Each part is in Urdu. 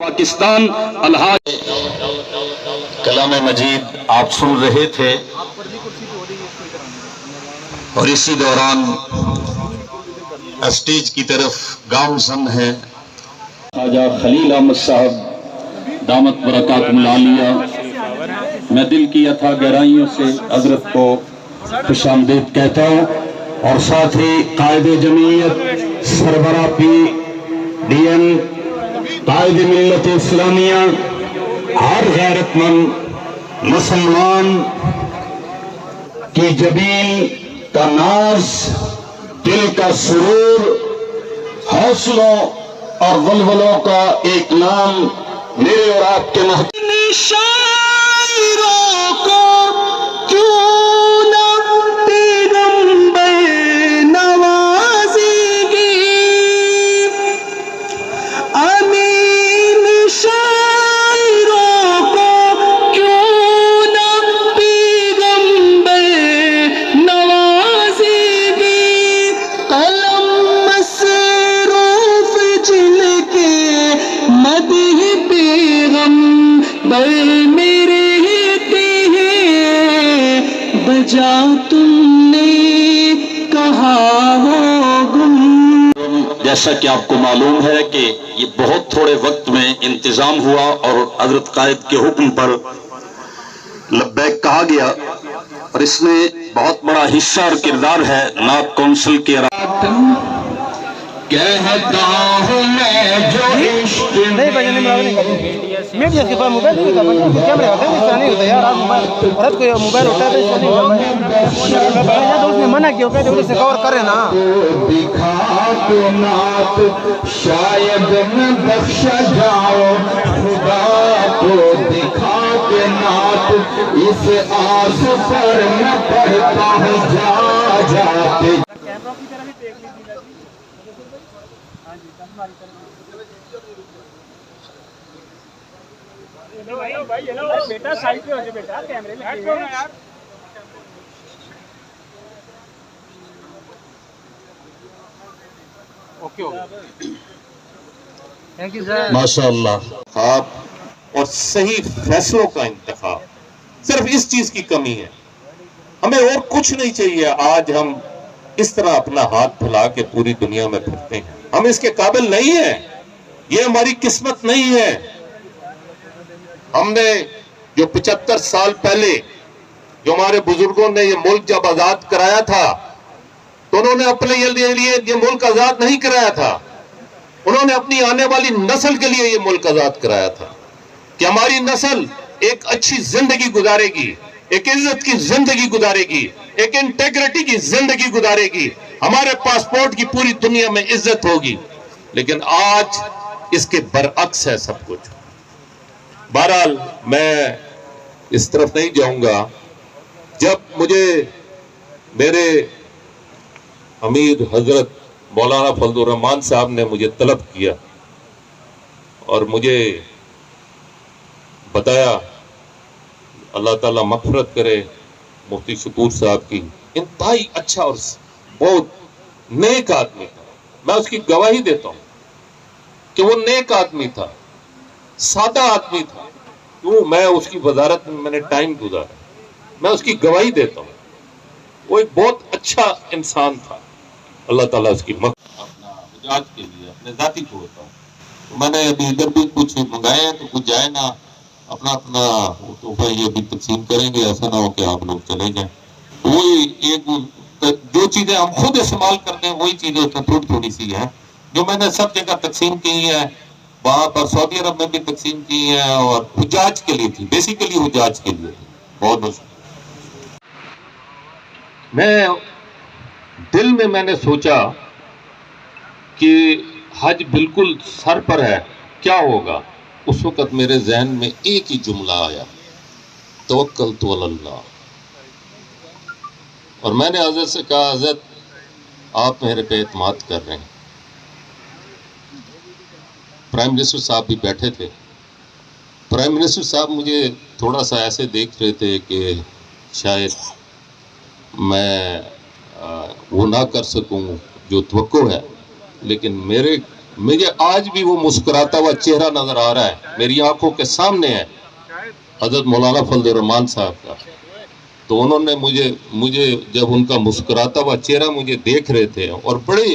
پاکستان الحاج کلام مجید آپ سن رہے تھے اور اسی دوران اسٹیج کی طرف گامزن ہے خواجہ خلیل احمد صاحب دامت برکاتہ العالیہ۔ میں دل کی اتھا گہرائیوں سے حضرت کو خوش آمدید کہتا ہوں اور ساتھ ہی قائد جمعیت سربراہ پی ڈی ایم قائد ملت اسلامیہ ہر غیرت مند مسلمان کی جبین کا ناز، دل کا سرور، حوصلوں اور ولولوں کا ایک نام میرے اور آپ کے شاعروں کو کیوں نہ پیغمبر نوازے گی، امین شاعروں کو کیوں نہ پیغمبر نوازے گی، قلم مصروف جن کے مدح پیغمبر میرے ہیں، بجا تم نے کہا ہو گم۔ جیسا کہ آپ کو معلوم ہے کہ یہ بہت تھوڑے وقت میں انتظام ہوا اور حضرت قائد کے حکم پر لبیک کہا گیا، اور اس میں بہت بڑا حصہ اور کردار ہے نعت کونسل کے کہتا ہوں میں جو عشق میڈیا کے پاس موبائل نہیں ہوتا، کیمرے ہوتے ہیں، اس طرح نہیں ہوتا یار۔ آپ موبائل رات کو موبائل ہوتا ہے تو اس طرح نہیں ہوتا، تو اس نے منع کیا کہتے ہیں اسے کور کرے نا۔ دکھا کے نعت شاید میں بخشا جاؤ، خدا کو دکھا کے نعت اس آس پر میں پڑھتا ہوں جا جا کے۔ بیٹا سائڈ پہ ہو جائے، بیٹا کیمرے میں ماشاء اللہ۔ اور صحیح فیصلوں کا انتخاب، صرف اس چیز کی کمی ہے، ہمیں اور کچھ نہیں چاہیے۔ آج ہم اس طرح اپنا ہاتھ پھیلا کے پوری دنیا میں پھرتے ہیں، ہم اس کے قابل نہیں ہیں، یہ ہماری قسمت نہیں ہے۔ ہم نے جو 75 سال پہلے جو ہمارے بزرگوں نے یہ ملک جب آزاد کرایا تھا تو انہوں نے اپنے لیے یہ ملک آزاد نہیں کرایا تھا، انہوں نے اپنی آنے والی نسل کے لیے یہ ملک آزاد کرایا تھا کہ ہماری نسل ایک اچھی زندگی گزارے گی، ایک عزت کی زندگی گزارے گی، ایک انٹیگریٹی کی زندگی گزارے گی، ہمارے پاسپورٹ کی پوری دنیا میں عزت ہوگی۔ لیکن آج اس کے برعکس ہے سب کچھ۔ بہرحال میں اس طرف نہیں جاؤں گا۔ جب مجھے میرے امیر حضرت مولانا فضل الرحمان صاحب نے مجھے طلب کیا اور مجھے بتایا، اللہ تعالیٰ مغفرت کرے مفتی شکور صاحب کی، انتہائی اچھا اور بہت نیک آدمی تھا، میں اس کی گواہی دیتا ہوں کہ وہ نیک آدمی تھا، سادہ آدمی تھا، کیوں میں اس کی وزارت میں نے ٹائم گزارا، میں اس کی گواہی دیتا ہوں، وہ ایک بہت اچھا انسان تھا۔ اللہ تعالیٰ اس کی مغفرت اپنا حجاج کے لیے اپنے ذاتی کو ہوتا ہوں۔ میں نے ابھی ادھر بھی کچھ منگایا ہے تو کچھ جائے نا، اپنا تحفہ یہ بھی تقسیم کریں گے، ایسا نہ ہو کہ آپ لوگ چلے جائیں۔ وہی ایک جو چیزیں ہم خود استعمال کرتے ہیں وہی چیزیں اس میں تھوڑی تھوڑی سی ہیں جو میں نے سب جگہ تقسیم کی ہے، وہاں پر سعودی عرب میں بھی تقسیم کی ہے اور حجاج کے لیے تھی، بیسیکلی حجاج کے لیے تھی۔ بہت بہت میں نے سوچا کہ حج بالکل سر پر ہے، کیا ہوگا؟ اس وقت میرے ذہن میں ایک ہی جملہ آیا، توکلت علی اللہ۔ اور میں نے حضرت سے کہا، حضرت آپ میرے پہ اعتماد کر رہے ہیں۔ پرائم منسٹر صاحب بھی بیٹھے تھے، پرائم منسٹر صاحب مجھے تھوڑا سا ایسے دیکھ رہے تھے کہ شاید میں وہ نہ کر سکوں جو توقع ہے، لیکن میرے مجھے آج بھی وہ مسکراتا ہوا چہرہ نظر آ رہا ہے، میری آنکھوں کے سامنے ہے حضرت مولانا فضل الرحمان صاحب کا. تو انہوں نے مجھے جب ان کا مسکراتا ہوا چہرہ مجھے دیکھ رہے تھے اور بڑے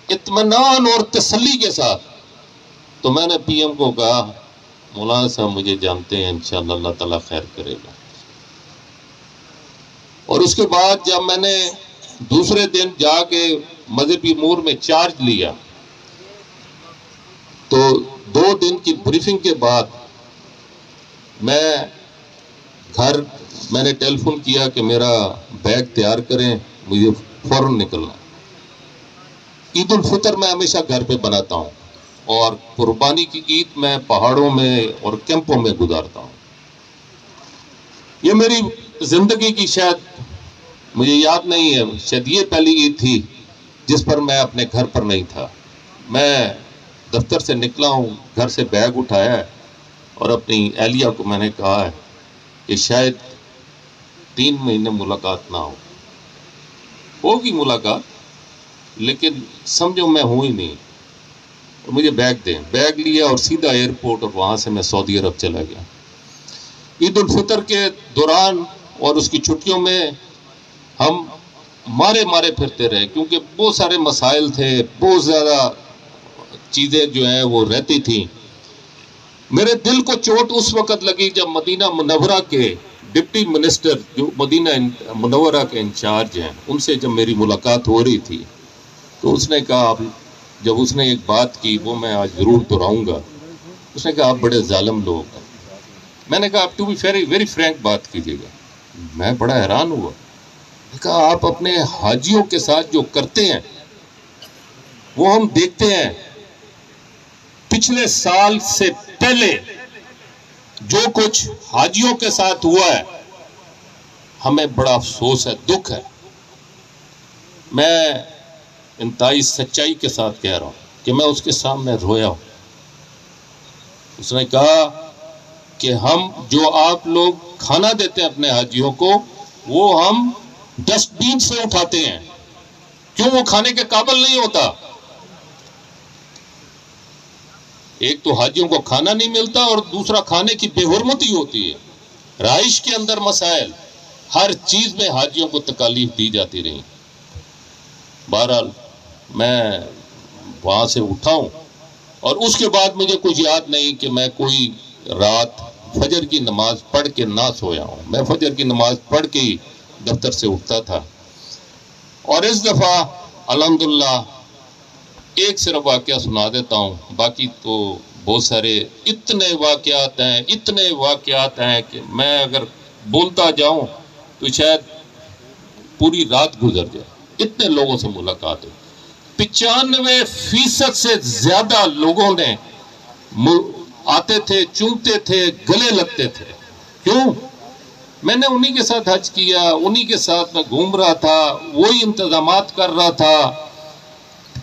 اطمینان اور تسلی کے ساتھ، تو میں نے پی ایم کو کہا مولانا صاحب مجھے جانتے ہیں، انشاءاللہ اللہ تعالیٰ خیر کرے گا. اور اس کے بعد جب میں نے دوسرے دن جا کے مذہبی امور میں چارج لیا تو 2 دن کی بریفنگ کے بعد میں نے ٹیلی فون کیا کہ میرا بیگ تیار کریں، مجھے فوراً نکلنا. عید الفطر میں ہمیشہ گھر پہ بناتا ہوں اور قربانی کی عید میں پہاڑوں میں اور کیمپوں میں گزارتا ہوں. یہ میری زندگی کی شاید مجھے یاد نہیں ہے، شاید یہ پہلی عید تھی جس پر میں اپنے گھر پر نہیں تھا. میں دفتر سے نکلا ہوں، گھر سے بیگ اٹھایا ہے اور اپنی اہلیہ کو میں نے کہا ہے کہ شاید 3 مہینے ملاقات نہ ہوگی ملاقات، لیکن سمجھو میں ہوں ہی نہیں، مجھے بیگ دیں. بیگ لیا اور سیدھا ایئرپورٹ، اور وہاں سے میں سعودی عرب چلا گیا. عید الفطر کے دوران اور اس کی چھٹیوں میں ہم مارے پھرتے رہے، کیونکہ بہت سارے مسائل تھے، بہت زیادہ چیزیں جو ہیں وہ رہتی تھیں. میرے دل کو چوٹ اس وقت لگی جب مدینہ منورہ کے ڈپٹی منسٹر جو مدینہ منورہ کے انچارج ہیں، ان سے جب میری ملاقات ہو رہی تھی تو اس نے کہا، جب اس نے ایک بات کی وہ میں آج ضرور دہراؤں گا، اس نے کہا آپ بڑے ظالم لوگ ہیں. میں نے کہا آپ ٹو بی ویری فرینک بات کیجیے گا. میں بڑا حیران ہوا. میں کہا آپ اپنے حاجیوں کے ساتھ جو کرتے ہیں وہ ہم دیکھتے ہیں. پچھلے سال سے پہلے جو کچھ حاجیوں کے ساتھ ہوا ہے ہمیں بڑا افسوس ہے، دکھ ہے. میں انتہائی سچائی کے ساتھ کہہ رہا ہوں کہ میں اس کے سامنے رویا ہوں. اس نے کہا کہ ہم جو آپ لوگ کھانا دیتے ہیں اپنے حاجیوں کو وہ ہم ڈسٹ بین سے اٹھاتے ہیں. کیوں؟ وہ کھانے کے قابل نہیں ہوتا. ایک تو حاجیوں کو کھانا نہیں ملتا اور دوسرا کھانے کی بے حرمتی ہوتی ہے. رہائش کے اندر مسائل، ہر چیز میں حاجیوں کو تکالیف دی جاتی رہی. بہرحال میں وہاں سے اٹھا ہوں اور اس کے بعد مجھے کچھ یاد نہیں کہ میں کوئی رات فجر کی نماز پڑھ کے نہ سویا ہوں. میں فجر کی نماز پڑھ کے ہی دفتر سے اٹھتا تھا. اور اس دفعہ الحمدللہ ایک صرف واقعہ سنا دیتا ہوں، باقی تو بہت سارے اتنے واقعات ہیں کہ میں اگر بولتا جاؤں تو شاید پوری رات گزر جائے. اتنے لوگوں سے ملاقات ہوئی. 95% سے زیادہ لوگوں نے آتے تھے، چومتے تھے، گلے لگتے تھے. کیوں؟ میں نے انہی کے ساتھ حج کیا، انہی کے ساتھ میں گھوم رہا تھا، وہی انتظامات کر رہا تھا.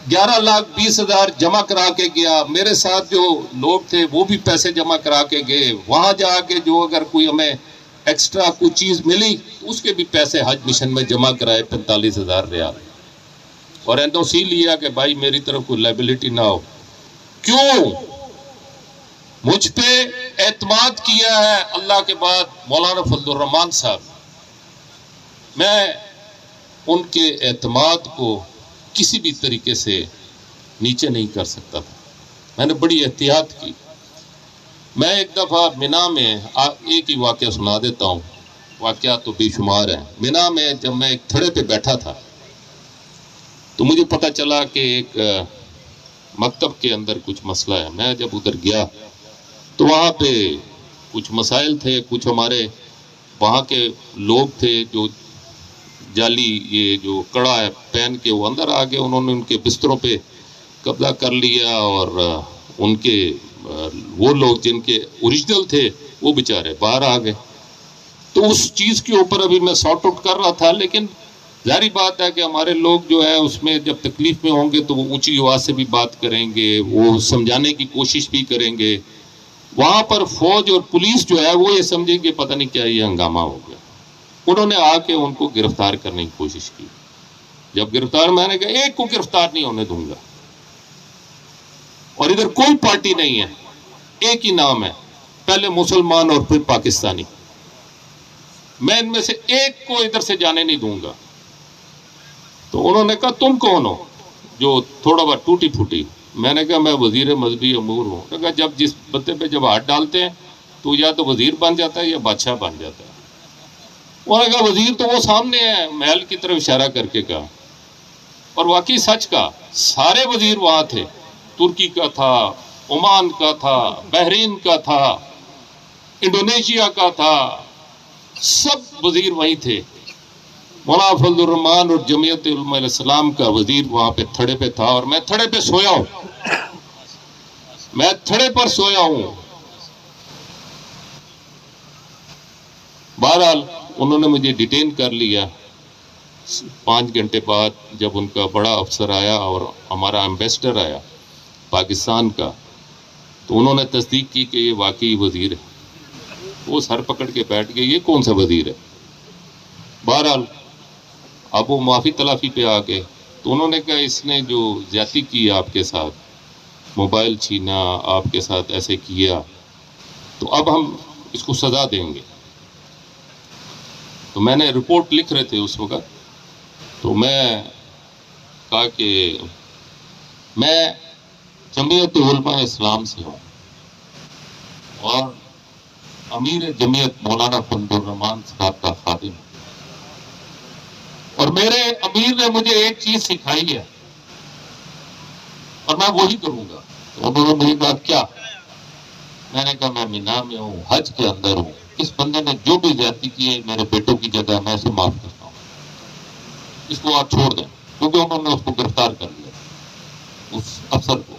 11,20,000 جمع کرا کے گیا. میرے ساتھ جو لوگ تھے وہ بھی پیسے جمع کرا کے گئے. وہاں جا کے جو اگر کوئی ہمیں ایکسٹرا کوئی چیز ملی اس کے بھی پیسے حج مشن میں جمع کرائے 45,000 ریال. اور NOC لیا کہ بھائی میری طرف کوئی لائبلٹی نہ ہو. کیوں؟ مجھ پہ اعتماد کیا ہے اللہ کے بعد مولانا فضل الرحمان صاحب. میں ان کے اعتماد کو کسی بھی طریقے سے نیچے نہیں کر سکتا تھا. میں نے بڑی احتیاط کی. میں ایک دفعہ مینا میں ایک ہی واقعہ سنا دیتا ہوں، واقعات تو بے شمار ہیں. مینا میں جب میں ایک تھڑے پہ بیٹھا تھا تو مجھے پتا چلا کہ ایک مکتب کے اندر کچھ مسئلہ ہے. میں جب ادھر گیا تو وہاں پہ کچھ مسائل تھے. کچھ ہمارے وہاں کے لوگ تھے جو جعلی یہ جو کڑا ہے پہن کے وہ اندر آ گئے. انہوں نے ان کے بستروں پہ قبضہ کر لیا اور ان کے وہ لوگ جن کے اوریجنل تھے وہ بیچارے باہر آ گئے. تو اس چیز کے اوپر ابھی میں سارٹ آؤٹ کر رہا تھا. لیکن ظاہری بات ہے کہ ہمارے لوگ جو ہے اس میں جب تکلیف میں ہوں گے تو وہ اونچی آواز سے بھی بات کریں گے، وہ سمجھانے کی کوشش بھی کریں گے. وہاں پر فوج اور پولیس جو ہے وہ یہ سمجھیں کہ پتہ نہیں کیا یہ ہنگامہ ہو گیا. انہوں نے آ کے ان کو گرفتار کرنے کی کوشش کی. جب گرفتار، میں نے کہا ایک کو گرفتار نہیں ہونے دوں گا. اور ادھر کوئی پارٹی نہیں ہے, ایک ہی نام ہے, پہلے مسلمان اور پھر پاکستانی. میں ان میں سے ایک کو ادھر سے جانے نہیں دوں گا. تو انہوں نے کہا تم کون ہو جو تھوڑا بہت ٹوٹی پھوٹی؟ میں نے کہا میں وزیر مذہبی امور ہوں. نے کہا جب جس بندے پہ جب ہاتھ ڈالتے ہیں تو یا تو وزیر بن جاتا ہے یا بادشاہ بن جاتا ہے. انہوں نے کہا وزیر تو وہ سامنے ہے, محل کی طرف اشارہ کر کے کہا. اور واقعی سچ کا, سارے وزیر وہاں تھے. ترکی کا تھا, عمان کا تھا, بحرین کا تھا, انڈونیشیا کا تھا, سب وزیر وہیں تھے. مولانا فضل الرحمان اور جمعیت علماء الاسلام کا وزیر وہاں پہ تھڑے پہ تھا, اور میں تھڑے پہ سویا ہوں, میں تھڑے پر سویا ہوں. بہرحال انہوں نے مجھے ڈیٹین کر لیا. 5 گھنٹے بعد جب ان کا بڑا افسر آیا اور ہمارا ایمبیسڈر آیا پاکستان کا, تو انہوں نے تصدیق کی کہ یہ واقعی وزیر ہے. وہ سر پکڑ کے بیٹھ گئے, یہ کون سا وزیر ہے. بہرحال اب وہ معافی تلافی پہ آ گئے. تو انہوں نے کہا اس نے جو زیادتی کی آپ کے ساتھ, موبائل چھینا, آپ کے ساتھ ایسے کیا, تو اب ہم اس کو سزا دیں گے. تو میں نے رپورٹ لکھ رہے تھے اس وقت, تو میں کہا کہ میں جمعیت علماء اسلام سے ہوں اور امیر جمعیت مولانا فضل الرحمان صاحب کا خادم ہوں, اور میرے امیر نے مجھے ایک چیز سکھائی ہے اور میں وہی کروں گا. تو انہوں نے مجھے کہا کیا؟ میں نے کہا میں مینا میں ہوں, حج کے اندر ہوں, اس بندے نے جو بھی زیادتی کی ہے میرے بیٹوں کی جگہ میں اسے معاف کرتا ہوں, اس کو آپ چھوڑ دیں. کیونکہ انہوں نے اس کو گرفتار کر لیا, اس افسر کو.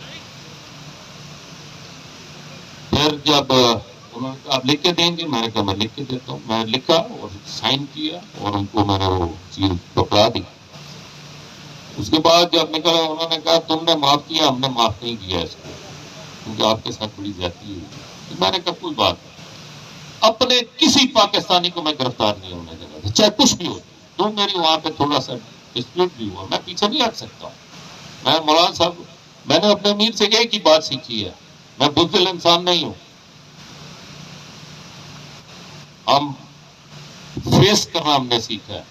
پھر جب انہوں نے کہا آپ لکھ کے دیں گے, میں نے کہا میں لکھ کے دیتا ہوں. میں لکھا اور سائن کیا اور ان کو میں نے وہ چیز پکڑا دی. اس کے بعد جب نکلا انہوں نے کہا تم نے معاف کیا, ہم نے معاف نہیں کیا اس کو, کیونکہ آپ کے ساتھ بڑی زیادتی ہوئی. میں نے کہا کوئی بات نہیں, اپنے کسی پاکستانی کو میں گرفتار نہیں ہونے دے گا, چاہے کچھ بھی ہو. تو میری وہاں پہ تھوڑا سا ڈسپیوٹ بھی ہوا, میں پیچھے نہیں ہٹ سکتا ہوں. میں مولانا صاحب, میں نے اپنے امیر سے ایک ہی بات سیکھی ہے, میں بزدل انسان نہیں ہوں. ہم فیس کرنا ہم نے سیکھا ہے.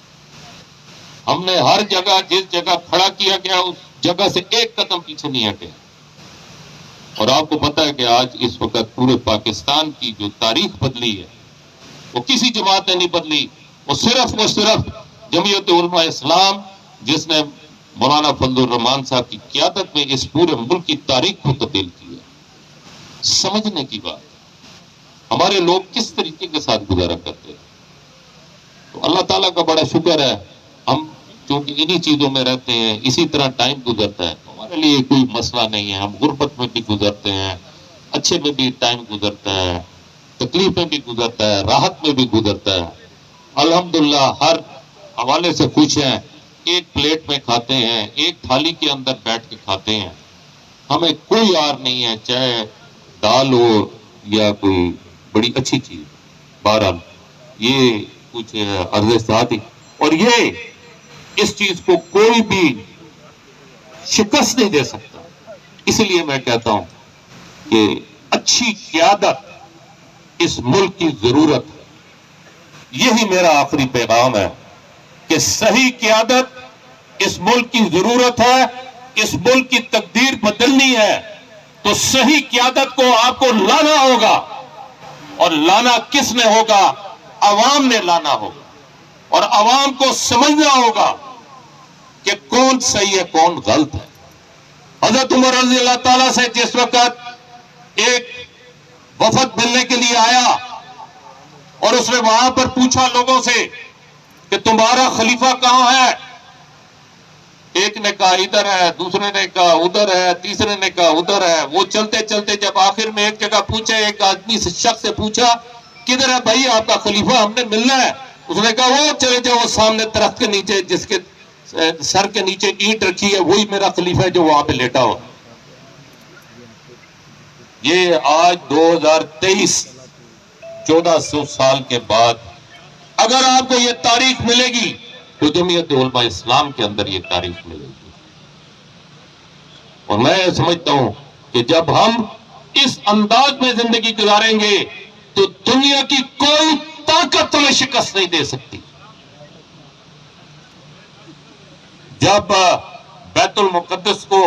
ہم نے ہر جگہ جس جگہ کھڑا کیا گیا اس جگہ سے ایک قدم پیچھے نہیں ہٹے. اور آپ کو پتا ہے کہ آج اس وقت پورے پاکستان کی جو تاریخ بدلی ہے وہ کسی جماعت نے نہیں بدلی, وہ صرف جمعیت علماء اسلام, جس نے مولانا فضل الرحمان صاحب کی قیادت میں اس پورے ملک کی تاریخ کو تبدیل کی ہے. سمجھنے کی بات, ہمارے لوگ کس طریقے کے ساتھ گزارا کرتے ہیں. تو اللہ تعالیٰ کا بڑا شکر ہے, ہم کیونکہ انہی چیزوں میں رہتے ہیں, اسی طرح ٹائم گزرتا ہے, تو ہمارے لیے کوئی مسئلہ نہیں ہے. ہم غربت میں بھی گزرتے ہیں, اچھے میں بھی ٹائم گزرتا ہے, تکلیف میں بھی گزرتا ہے, راحت میں بھی گزرتا ہے. الحمدللہ ہر حوالے سے خوش ہیں. ایک پلیٹ میں کھاتے ہیں, ایک تھالی کے اندر بیٹھ کے کھاتے ہیں, ہمیں کوئی آر نہیں ہے, چاہے دال ہو یا کوئی بڑی اچھی چیز. بہرحال یہ کچھ عرض ساتھ ہی, اور یہ اس چیز کو کوئی بھی شکست نہیں دے سکتا. اس لیے میں کہتا ہوں کہ اچھی قیادت اس ملک کی ضرورت ہے. یہی میرا آخری پیغام ہے کہ صحیح قیادت اس ملک کی ضرورت ہے. اس ملک کی تقدیر بدلنی ہے تو صحیح قیادت کو آپ کو لانا ہوگا, اور لانا کس نے ہوگا؟ عوام نے لانا ہوگا, اور عوام کو سمجھنا ہوگا کہ کون صحیح ہے کون غلط ہے. حضرت عمر رضی اللہ تعالیٰ سے جس وقت ایک وفد ملنے کے لیے آیا اور اس نے وہاں پر پوچھا لوگوں سے کہ تمہارا خلیفہ کہاں ہے, ایک نے کہا ادھر ہے, دوسرے نے کہا ادھر ہے, تیسرے نے کہا ادھر ہے. وہ چلتے چلتے جب آخر میں ایک جگہ پوچھا, ایک آدمی سے شخص سے پوچھا کدھر ہے بھائی آپ کا خلیفہ, ہم نے ملنا ہے. اس نے کہا وہ چلے جاؤ سامنے درخت کے نیچے, جس کے سر کے نیچے اینٹ رکھی ہے, وہی میرا خلیفہ ہے جو وہاں پہ لیٹا ہو. یہ آج 2023 1400 سال کے بعد اگر آپ کو یہ تاریخ ملے گی تو جمعیت علماء اسلام کے اندر یہ تاریخ ملے گی. اور میں سمجھتا ہوں کہ جب ہم اس انداز میں زندگی گزاریں گے تو دنیا کی کوئی طاقت ہمیں شکست نہیں دے سکتی. جب بیت المقدس کو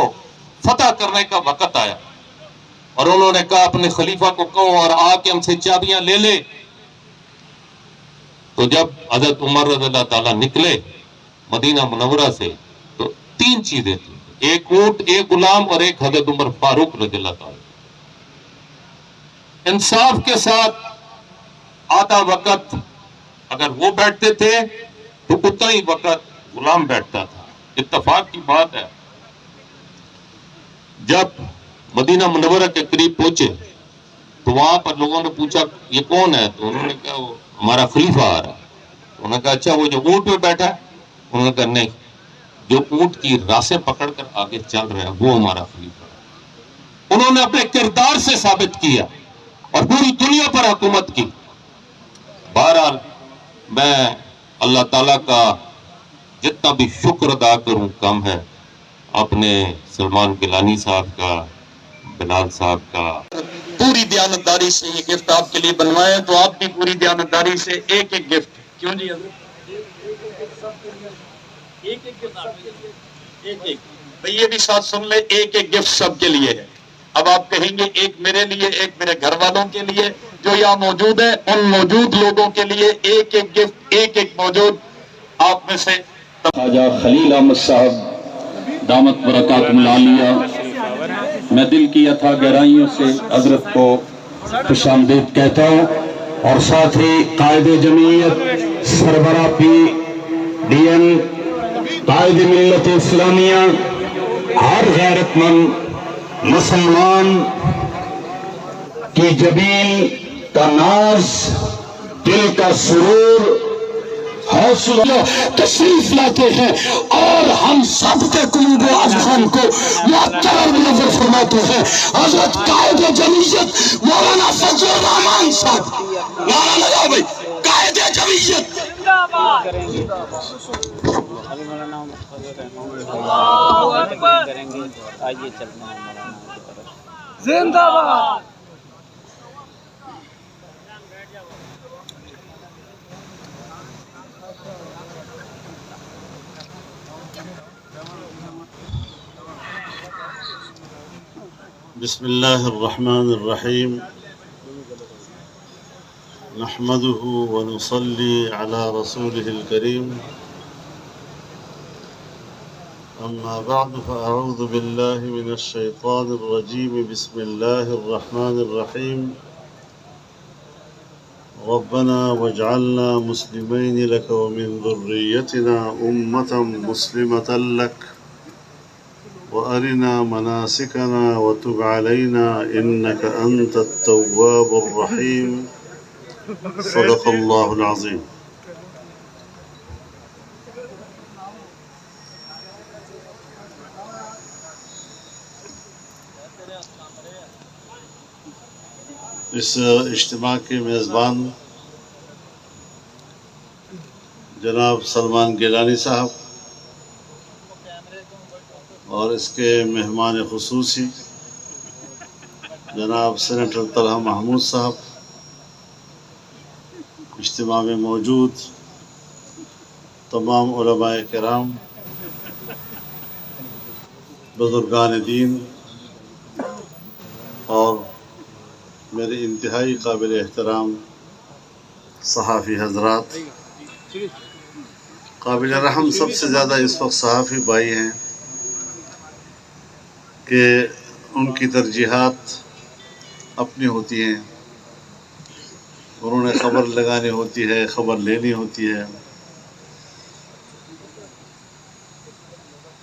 فتح کرنے کا وقت آیا اور انہوں نے کہا اپنے خلیفہ کو کہو اور آ کے ہم سے چابیاں لے لے، تو جب حضرت عمر رضی اللہ تعالیٰ نکلے مدینہ منورہ سے تو 3 چیزیں تھیں، ایک اونٹ، ایک غلام اور ایک حضرت عمر فاروق رضی اللہ تعالیٰ. انصاف کے ساتھ آدھا وقت اگر وہ بیٹھتے تھے تو اتنا ہی وقت غلام بیٹھتا تھا. اتفاق کی بات ہے جب مدینہ منورہ کے قریب پہنچے تو وہاں پر لوگوں نے پوچھا یہ کون ہے؟ تو انہوں نے کہا وہ ہمارا خلیفہ آ رہا ہے. انہوں نے کہا اچھا وہ جو اونٹ پہ بیٹھا ہے؟ انہوں نے کہا نہیں، جو اونٹ کی راسیں پکڑ کر آگے چل رہا ہے وہ ہمارا خلیفہ ہے. انہوں نے اپنے کردار سے ثابت کیا اور پوری دنیا پر حکومت کی. بہرحال میں اللہ تعالیٰ کا جتنا بھی شکر ادا کروں کم ہے، اپنے سلمان گیلانی صاحب کا، بلال صاحب کا. پوری دیانتداری سے یہ گفٹ آپ کے لیے بنوائے تو آپ بھی پوری دیانتداری سے ایک ایک گفٹ. کیوں جی ایک بھئی یہ بھی ساتھ سن لے، ایک ایک گفٹ سب کے لیے ہے. اب آپ کہیں گے ایک میرے لیے، ایک میرے گھر والوں کے لیے جو یہاں موجود ہے، ان موجود لوگوں کے لیے ایک ایک گفٹ، ایک ایک موجود آپ میں سے. خواجہ خلیل احمد صاحب دامت برکاتہم العالیہ، میں دل کی اتھا گہرائیوں سے حضرت کو خوش آمدید کہتا ہوں، اور ساتھ ہی قائد جمعیت، سربراہ پی ڈی این، قائد ملت اسلامیہ، ہر غیرت مند مسلمان کی جبین کا ناز، دل کا سرور، حوصلہ تشریف لاتے ہیں اور ہم سب کے قلوب و اذہان کو معطر منور فرماتے ہیں. حضرت قائد جمعیت مولانا فضل الرحمان صاحب، نعرہ لگاؤ بھائی، قائد جمعیت زندہ باد. بسم اللہ الرحمن الرحیم، نحمده ونصلي على رسوله الكريم، اما بعد فاعوذ باللہ من الشیطان الرجیم، بسم اللہ الرحمن الرحیم. ربنا واجعلنا مسلمین لك ومن ذریتنا امة مسلمة لك وأرنا مناسكنا وتب علينا إنك أنت التواب الرحيم. صدق الله العظيم. اس اجتماع کے میزبان جناب سلمان گیلانی صاحب اور اس کے مہمان خصوصی جناب سینیٹر طلحہ محمود صاحب، اجتماع میں موجود تمام علماء کرام، بزرگان دین اور میرے انتہائی قابل احترام صحافی حضرات. قابل رحم سب سے زیادہ اس وقت صحافی بھائی ہیں کہ ان کی ترجیحات اپنی ہوتی ہیں، انہوں نے خبر لگانی ہوتی ہے، خبر لینی ہوتی ہے.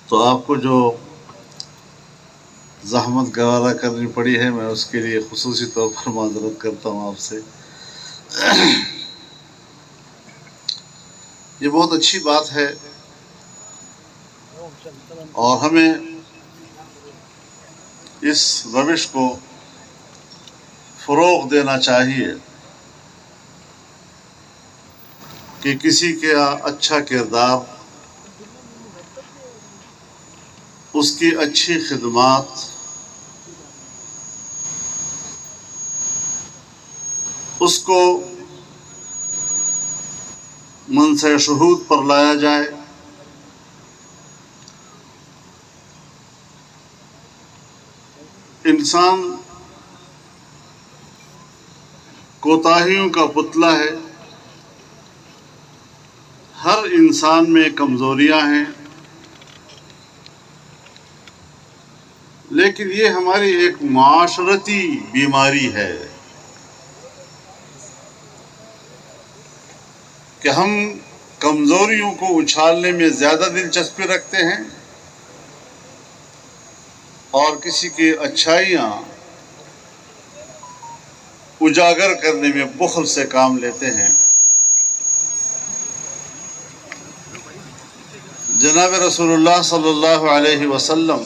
تو آپ کو جو زحمت گوارا کرنی پڑی ہے، میں اس کے لیے خصوصی طور پر معذرت کرتا ہوں آپ سے. یہ بہت اچھی بات ہے اور ہمیں اس روش کو فروغ دینا چاہیے کہ کسی کا اچھا کردار، اس کی اچھی خدمات اس کو منصب شہود پر لایا جائے، انسان کوتاہیوں کا پتلا ہے، ہر انسان میں کمزوریاں ہیں، لیکن یہ ہماری ایک معاشرتی بیماری ہے کہ ہم کمزوریوں کو اچھالنے میں زیادہ دلچسپی رکھتے ہیں اور کسی کی اچھائیاں اجاگر کرنے میں بخل سے کام لیتے ہیں۔ جناب رسول اللہ صلی اللہ علیہ وسلم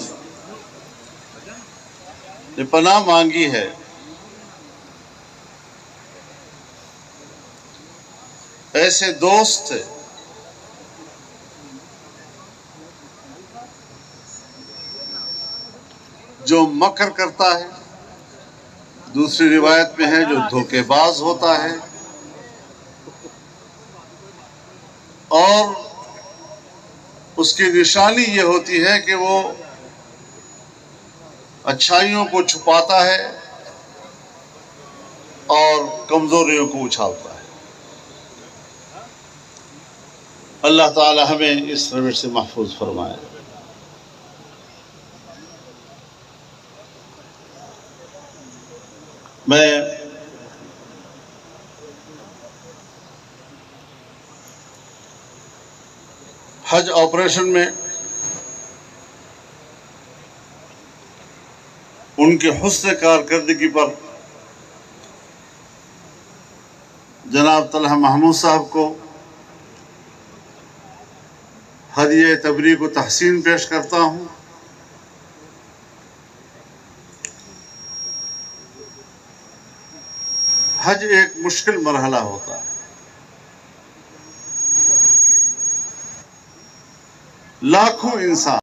نے پناہ مانگی ہے ایسے دوست جو مکر کرتا ہے، دوسری روایت میں ہے جو دھوکے باز ہوتا ہے، اور اس کی نشانی یہ ہوتی ہے کہ وہ اچھائیوں کو چھپاتا ہے اور کمزوریوں کو اچھالتا ہے۔ اللہ تعالی ہمیں اس روش سے محفوظ فرمائے۔ میں حج آپریشن میں ان کے حسن کارکردگی پر جناب طلحہ محمود صاحب کو ہدیہ تبریک و تحسین پیش کرتا ہوں۔ حج ایک مشکل مرحلہ ہوتا ہے، لاکھوں انسان